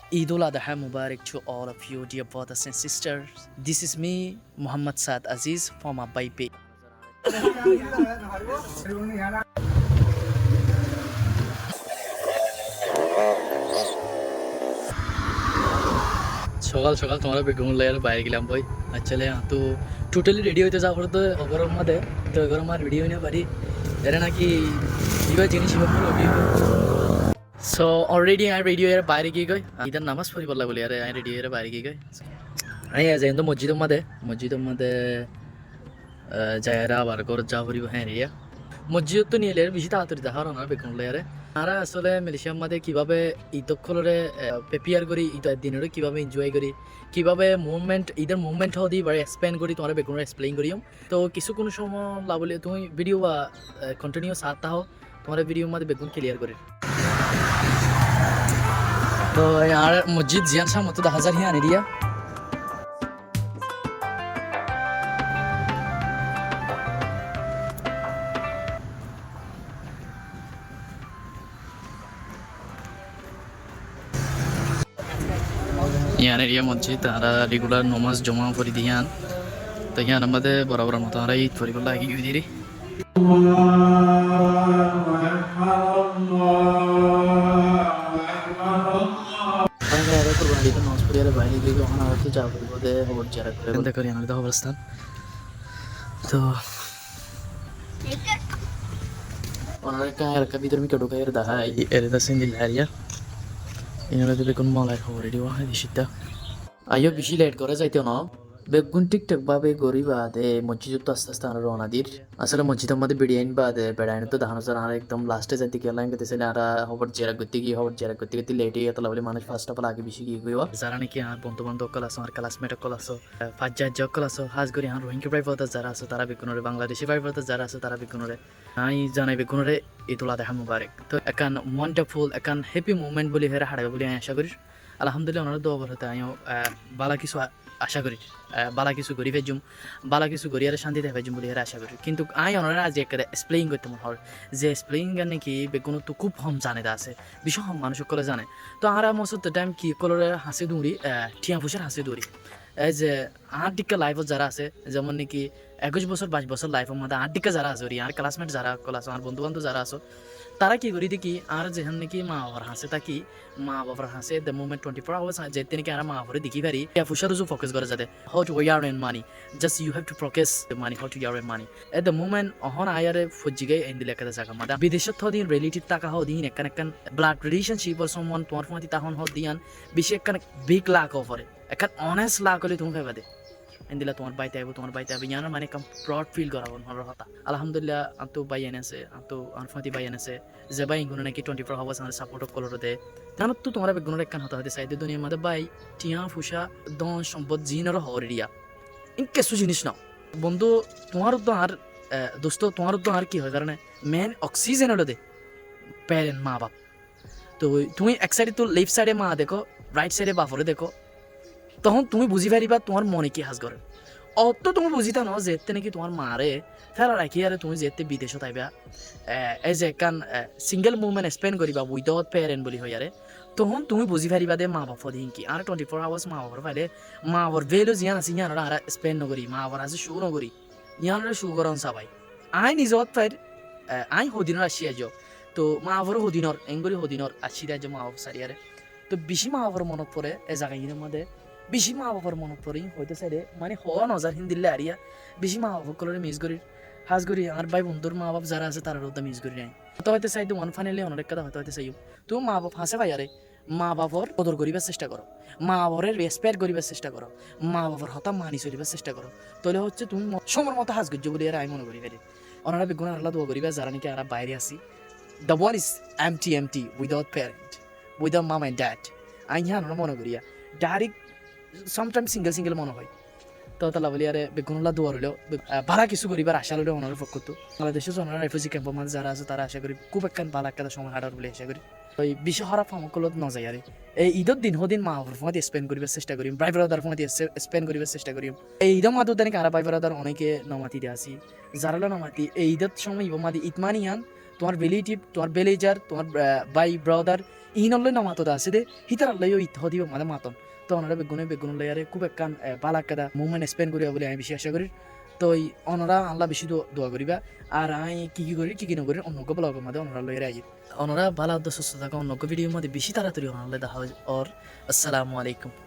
Eid ul Adha Mubarak to all of you, dear brothers and sisters. This is me, Muhammad Saad Aziz from Abai Pay. সকাল সকাল তোমরা বেগুন লাইয়ের বাইরে গেলাম বই আসলে তো টোটালি রেডি হইতে যাওয়ার তো অগরম মধ্যে তো অগরম আর রেডি হইনা পারি এরা নাকি ইবা জিনিস ইবা পুরো সো অলরেডি আই রেডিও এর বাইরে গিয়ে গই ইদার নামাজ পড়ি বললা বলি আরে আই রেডিও এর বাইরে গিয়ে গই আই যাই তো মসজিদের মধ্যে যায়রা আবার ঘর যা পড়িব হ্যাঁ রিয়া মসজিদ তো নিয়ে এলে বেশি তাড়াতাড়ি দেখা হয় না বেগুন লাইয়ারে আমরা আসলে মালয়েশিয়ার মধ্যে কিভাবে ঈদরে প্রিপেয়ার করি ঈদের দিনরে কিভাবে এনজয় করি কিভাবে মুভমেন্ট ঈদের মুভমেন্ট হদি বারে এক্সপ্লেন করি তোমার বেগুন এক্সপ্লেন করিম তো কিছু কোনো সময় লাভলে তুমি ভিডিও বা কন্টিনিউ সাথ হও তোমার ভিডিওর মধ্যে বেগুন ক্লিয়ার করি তো আর মসজিদ জিয়ান শাহ মতো 10,000 হি আনি দিয়া ইয়ান এরিয়া মসজিদ তারা রেগুলার নমাজ জমা করে দিয়ান তো ইয়ান আমাদের বরাবর মতো আমরা ঈদ পরিবার লাগি গিয়ে দিই নমাজ পড়িয়ার বাইরে গিয়ে ওখানে হয়তো যা করবো খবর যারা করে বলতে করি আমাদের অবস্থান তো ওনারা কার ভিতরে মিকে ঢুকাই দেখা এর দাসিন দিল হারিয়া এনারা দেবে কোন মলার খবর রেডি হয় দিশিতা আইও বেশি লেট করে যাইতে না বেগুন ঠিকঠাক ভাবে গড়ি বাদে মসজিদ তো আস্তে আস্তে আমরা রওনা দির আসলে মসজিদের মধ্যে বেড়িয়াইন বাদে বেড়াইন তো দেখানো যায় আর একদম লাস্টে যাইতে গেলাম গেতেছিল আর খবর জেরা করতে গিয়ে লেট হয়ে গেল বলে মানুষ ফার্স্ট অফ অল আগে বেশি গিয়ে গইয়া যারা নাকি আর বন্ধু বান্ধব কল আছো আর ক্লাসমেট কল আছো ফাজ্জার জক কল আছো হাজ করি আর রোহিঙ্গা প্রাইভেট যারা আছে তারা বেগুনরে বাংলাদেশি প্রাইভেট যারা আছে তারা বেগুনরে আমি জানাই বেগুনরে ঈদ উল আযহা মুবারক তো একান ওয়ান্ডারফুল একান হ্যাপি মুভমেন্ট বলি হেরা হারাবে বলি আমি আশা করি আলহামদুলিল্লাহ ওনারা দোয়া বলতে আমিও বালা কিছু আশা করি বালা কিছু করি ফেজুম বালা কিছু করি আর শান্তিতে ফেজুম বলে এরা আশা করি কিন্তু আই ওনারা আজ একটা এক্সপ্লেইন করতে মনে হয় যে এক্সপ্লেইন গানে কি বেগুন তো খুব কম জানে আছে ভীষণ কম মানুষ সকলে জানে তো আমরা মোস্ট টাইম কি কলরে হাসি দৌড়ি টিয়া ফুসের হাসি দৌড়ি এই যে আট দিকে লাইফত যারা আছে যেমন নাকি 21 বছর 22 বছর লাইফের মধ্যে আট দিকে যারা আছে আর ক্লাসমেট যারা ক্লাস আমার বন্ধু বান্ধব যারা আছো তারা কি করি দেখি আর যেখান নাকি মা বাবার হাসে থাকি মা বাবার হাসে দ্য মুভমেন্ট 24 আওয়ার্স যেতে নাকি আর মা বাবারে দেখি পারি ফুসার উজু ফোকাস করে যাতে how to earn money just you have to focus the money how to earn money at the movement অহন আয়ারে ফুজিগে এন্ড দিলে একটা জায়গা মাদা বিদেশত থদিন রিলেটিভ টাকা হও দিন একান ব্লাড রিলেশনশিপ অর সামওয়ান তোমার ফোনতি তাহন হও দিয়ান বেশি একান বিগ লাক অফারে একান অনেস্ট লাক হলে তুমি ভাবে দে এন্দিলা তোমার বাইতে আইবো ইয়ানোর মানে কাম প্রাউড ফিল করাবো আমার হতা আলহামদুলিল্লাহ আতো বাই এনেছে আতো আনফাতি বাই এনেছে যে বাই গুণ নাকি 24 আওয়ার্স আমার সাপোর্ট কলর দে জানত তো তোমার বেগুনের একখান হতা হতে চাই দুনিয়ার মধ্যে বাই টিয়া ফুসা দন সম্পদ জিনর হরিয়া কিছু জিনিস নাও বন্ধু তোমার তো আর দোস্ত তোমার তো আর কি হয় কারণে মেন অক্সিজেন হলো দে প্যারেন্ট মা বাপ তো তুমি এক সাইডে তো লেফট সাইডে মা দেখো রাইট সাইডে বাপরে দেখো তখন তুমি বুঝি পারিবা তোমার মনে কি হাজ করে অত তুমি বুঝিতা ন যেতে নাকি তোমার মারে ফেরা রাখি আরে তুমি যেতে বিদেশত আইবা এই যে কান সিঙ্গেল মুভমেন্ট স্পেন্ড করিবা উইদাউট প্যারেন্ট বলি হই আরে তখন তুমি বুঝি পারিবা দে মা বাপ দিন কি আর 24 আওয়ার্স মা বাবার ফাইলে মা বাবার ভ্যালু জিয়ান আছে ইয়ান আর স্পেন্ড নগরি মা বাবার আছে শু নগরি ইয়ান শু করন সবাই আই নিজত ফাইর আই হদিনর আসি আজ তো মা বাবার হদিনর এঙ্গরি হদিনর আসি আজ মা বাপ সারি আরে তো বেশি মা বাবার মনত পড়ে এ জায়গার মধ্যে বেশি মা বাবার মনত পড়ি হইতে চাইলে মানে হওয়া নজার হিন্দিল্লে আরিয়া বেশি মা বাবার কলরে মিস করি হাজ করি আমার ভাই বন্ধুর মা বাপ যারা আছে তারা রোদা মিস করি নাই তো হয়তো চাই তো ওয়ান ফাইনালি অনেক কথা হয়তো চাইও তো মা বাপ হাসে ভাই আরে মা বাবার কদর করিবার চেষ্টা করো মা বাবার রেসপেক্ট করিবার চেষ্টা করো মা বাবার হতা মানি চলিবার চেষ্টা করো তাহলে হচ্ছে তুমি সময় মতো হাজ করছো বলে আর আমি মনে করি ফেরি ওনারা বেগুন আল্লাহ দোয়া করিবা যারা নাকি আর বাইরে আসি the one is empty without parent without mom and dad I হ্যাঁ আমরা মনে করিয়া ডাইরেক্ট সামটাইম সিঙ্গেল মনে হয় তো তালা বলি আরে বেগুনলা দোয়ার হলেও ভাড়া কিছু করিবার আশা হলেও ওনার পক্ষ তো বাংলাদেশে ওনারা রেফিউজি ক্যাম্পের মধ্যে যারা আছে তারা আশা করি খুব একখান ভালো একটা সময় হাঁটার বলে আশা করি ওই বিশ্ব খারাপ আমাকলত নযায় আরে এই ঈদর দিন হদিন মা বাবার ফোনে স্পেন্ড করিবার চেষ্টা করিম ভাই ব্রাদার ফোনে স্পেন্ড করিবার চেষ্টা করিম এই ঈদের মাদুর দানি কারা ভাই ব্রাদার অনেকে নমাতি দিয়ে আসি যারা নমাতি এই ঈদের সময় ইব মাদি ইতমানিয়ান তোমার রিলেটিভ তোমার ভিলেজার তোমার ভাই ব্রাদার ইনলে না মাতো আছে দে হিতার আল্লাহও ইত হদিব মানে মাতন তো ওনারা বেগুন লয়ারে খুব একখান বালাক্কাদা মুভমেন্ট স্পেন্ড করিবা বলে আমি বেশি আশা করি তো ওনারা আল্লাহ বেশি দোয়া করিবা আর আমি কি করি কি নকরি অন্যকে ব্লগের মধ্যে ওনারা লয়ারে আই ওনারা ভালো সুস্থ থাকা অন্য ভিডিওর মধ্যে বেশি তাড়াতাড়ি ওনারা দেখা হয় ওর আসসালামু আলাইকুম